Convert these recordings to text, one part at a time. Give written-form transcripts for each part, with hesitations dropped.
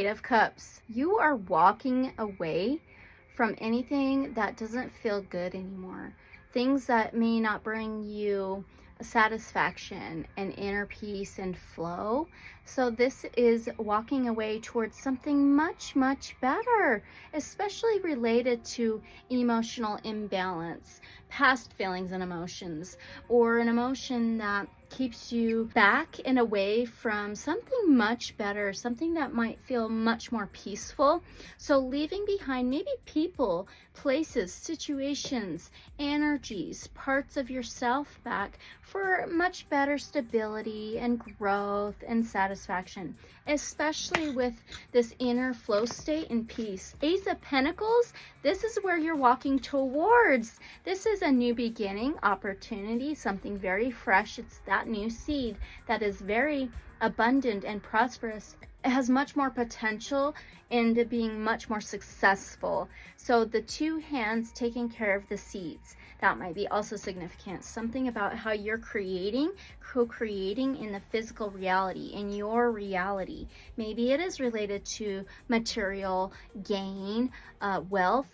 Eight of Cups. You are walking away from anything that doesn't feel good anymore. Things that may not bring you satisfaction and inner peace and flow. So this is walking away towards something much, much better, especially related to emotional imbalance, past feelings and emotions, or an emotion that keeps you back and away from something much better, something that might feel much more peaceful. So leaving behind maybe people, places, situations, energies, parts of yourself back for much better stability and growth and satisfaction, especially with this inner flow state and peace. Ace of Pentacles, this is where you're walking towards. This is a new beginning, opportunity, something very fresh. It's that new seed that is very abundant and prosperous. It has much more potential into being much more successful. So the two hands taking care of the seeds, that might be also significant. Something about how you're creating, co-creating in the physical reality, in your reality. Maybe it is related to material gain, wealth,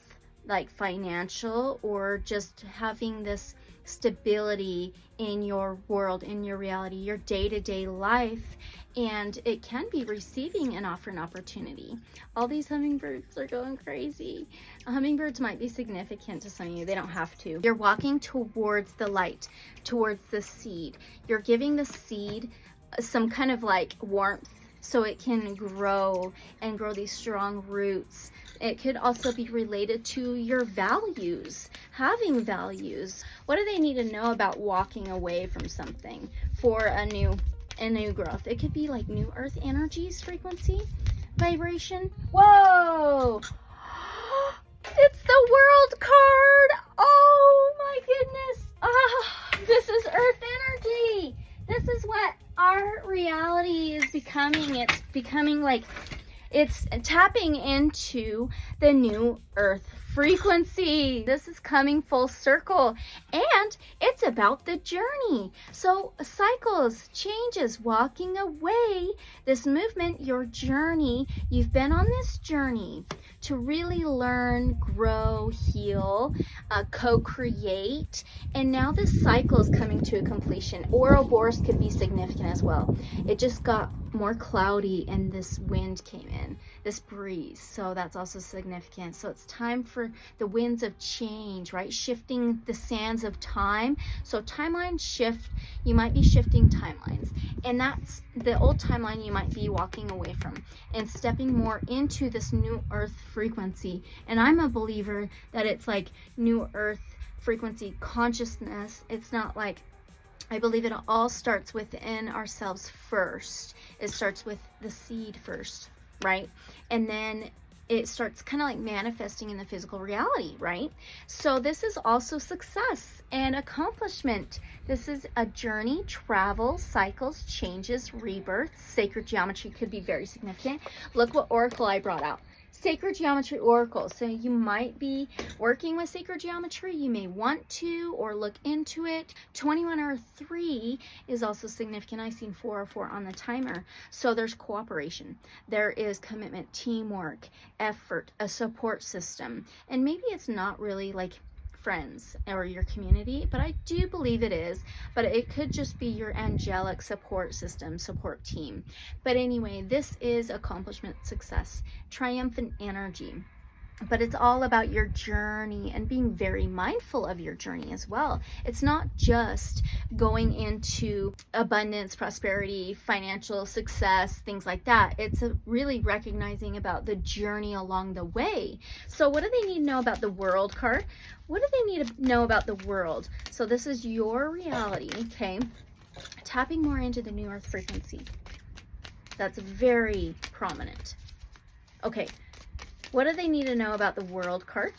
like financial, or just having this stability in your world, in your reality, your day-to-day life. And it can be receiving and offering opportunity. All these hummingbirds are going crazy. Hummingbirds might be significant to some of you. They don't have to. You're walking towards the light, towards the seed. You're giving the seed some kind of like warmth so it can grow and grow these strong roots. It could also be related to your values, having values. What do they need to know about walking away from something for a new growth? It could be like new earth energies, frequency, vibration. Whoa! It's the World card! Oh my goodness! This is earth energy! This is what our reality is becoming. It's becoming like, it's tapping into the new earth frequency. This is coming full circle, and it's about the journey. So cycles, changes, walking away, this movement, your journey. You've been on this journey to really learn, grow, heal, co-create, and now this cycle is coming to a completion. Ouroboros could be significant as well. It just got more cloudy and this wind came in, this breeze, so that's also significant. So it's time for the winds of change, right? Shifting the sands of time. So timeline shift, you might be shifting timelines, and that's the old timeline you might be walking away from and stepping more into this new earth frequency. And I'm a believer that it's like new earth frequency consciousness. It's not like, I believe it all starts within ourselves first. It starts with the seed first, right? And then it starts kind of like manifesting in the physical reality, right? So this is also success and accomplishment. This is a journey, travel, cycles, changes, rebirth. Sacred geometry could be very significant. Look what oracle I brought out. Sacred geometry oracle. So you might be working with sacred geometry. You may want to or look into it. 21 or 3 is also significant. I've seen 4 or 4 on the timer. So there's cooperation. There is commitment, teamwork, effort, a support system. And maybe it's not really like friends or your community, but I do believe it is. But it could just be your angelic support system, support team. But anyway, this is accomplishment, success, triumphant energy. But it's all about your journey and being very mindful of your journey as well. It's not just going into abundance, prosperity, financial success, things like that. It's really recognizing about the journey along the way. So what do they need to know about the World card? What do they need to know about the world? So this is your reality, okay? Tapping more into the new earth frequency. That's very prominent. Okay. What do they need to know about the World card?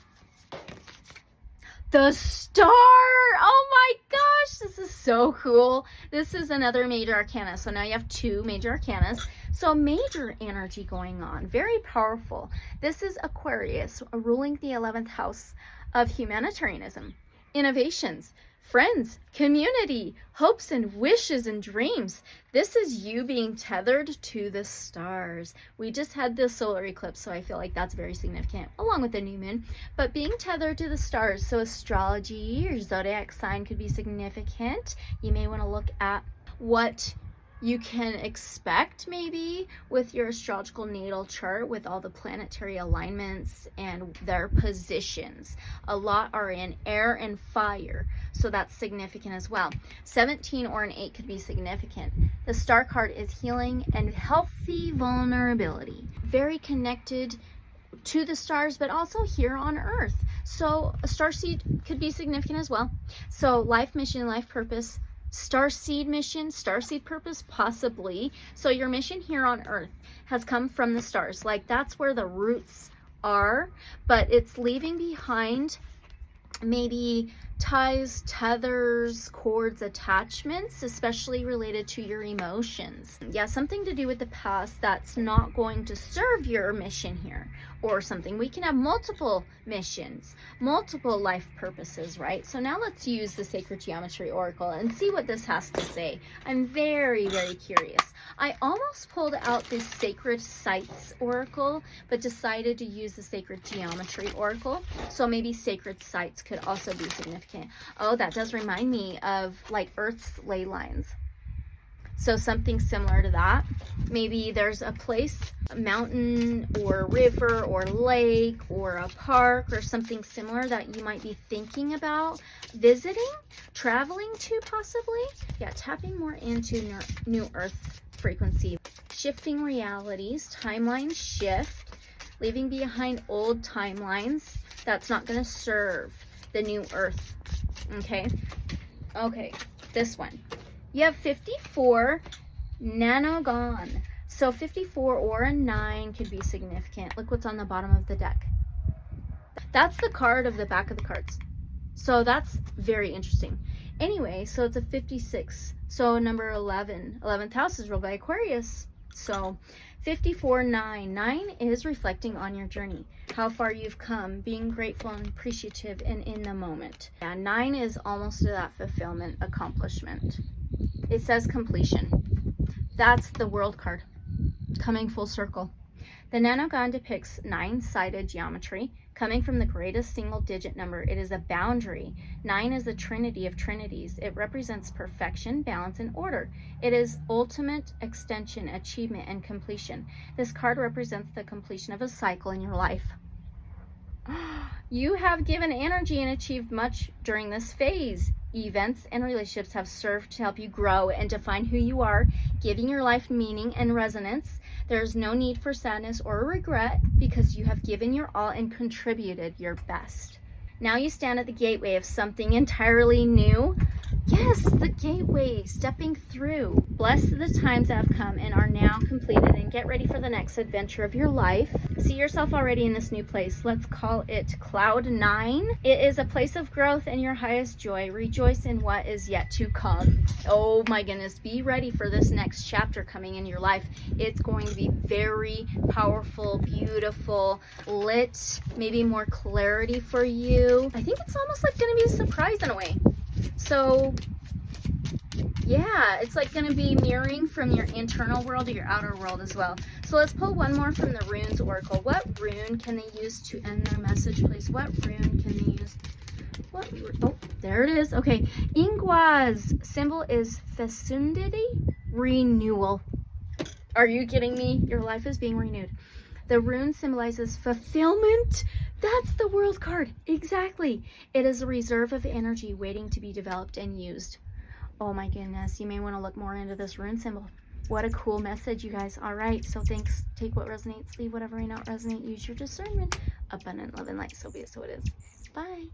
The Star! Oh my gosh, this is so cool. This is another major arcana. So now you have 2 major arcanas. So major energy going on, very powerful. This is Aquarius, ruling the 11th house of humanitarianism, innovations, friends, community, hopes and wishes and dreams. This is you being tethered to the stars. We just had the solar eclipse, so I feel like that's very significant, along with the new moon. But being tethered to the stars, so astrology, your zodiac sign could be significant. You may want to look at what you can expect maybe with your astrological natal chart with all the planetary alignments and their positions. A lot are in air and fire, so that's significant as well. 17 or an 8 could be significant. The star card is healing and healthy vulnerability. Very connected to the stars, but also here on Earth. So a starseed could be significant as well. So life mission, life purpose, starseed mission, starseed purpose, possibly. So your mission here on Earth has come from the stars. Like that's where the roots are, but it's leaving behind maybe ties, tethers, cords, attachments, especially related to your emotions. Yeah, something to do with the past that's not going to serve your mission here or something. We can have multiple missions, multiple life purposes, right? So now let's use the Sacred Geometry Oracle and see what this has to say. I'm very, very curious. I almost pulled out the Sacred Sites Oracle, but decided to use the Sacred Geometry Oracle. So maybe Sacred Sites could also be significant. Oh, that does remind me of like Earth's ley lines. So something similar to that. Maybe there's a place, a mountain or river or lake or a park or something similar that you might be thinking about visiting, traveling to possibly. Yeah, tapping more into new Earth frequency. Shifting realities, timeline shift, leaving behind old timelines. That's not going to serve the new Earth. Okay. Okay. This one. You have 54 Nanogon. So 54 or a 9 could be significant. Look what's on the bottom of the deck. That's the card of the back of the cards. So that's very interesting. Anyway, so it's a 56. So number 11. 11th house is ruled by Aquarius. So 54, 9. 9 is reflecting on your journey, how far you've come, being grateful and appreciative and in the moment. Yeah, 9 is almost to that fulfillment, accomplishment. It says completion. That's the World card, coming full circle. The Nanogon depicts 9-sided geometry, coming from the greatest single digit number. It is a boundary. 9 is the trinity of trinities. It represents perfection, balance, and order. It is ultimate extension, achievement, and completion. This card represents the completion of a cycle in your life. You have given energy and achieved much during this phase. Events and relationships have served to help you grow and define who you are, giving your life meaning and resonance. There is no need for sadness or regret because you have given your all and contributed your best. Now you stand at the gateway of something entirely new. Yes, the gateway, stepping through. Bless the times that have come and are now completed, and get ready for the next adventure of your life. See yourself already in this new place. Let's call it Cloud 9. It is a place of growth and your highest joy. Rejoice in what is yet to come. Oh my goodness, be ready for this next chapter coming in your life. It's going to be very powerful, beautiful, lit, maybe more clarity for you. I think it's almost like going to be a surprise in a way. So yeah, it's like going to be mirroring from your internal world to your outer world as well. So let's pull one more from the Runes Oracle. What rune can they use to end their message, please? What rune can they use? Oh, there it is. Okay, Ingwa's symbol is fecundity, renewal. Are you kidding me? Your life is being renewed. The rune symbolizes fulfillment. That's the World card. Exactly. It is a reserve of energy waiting to be developed and used. Oh my goodness. You may want to look more into this rune symbol. What a cool message, you guys. All right. So thanks. Take what resonates. Leave whatever may not resonate. Use your discernment. Abundant love and light. So be it. So it is. Bye.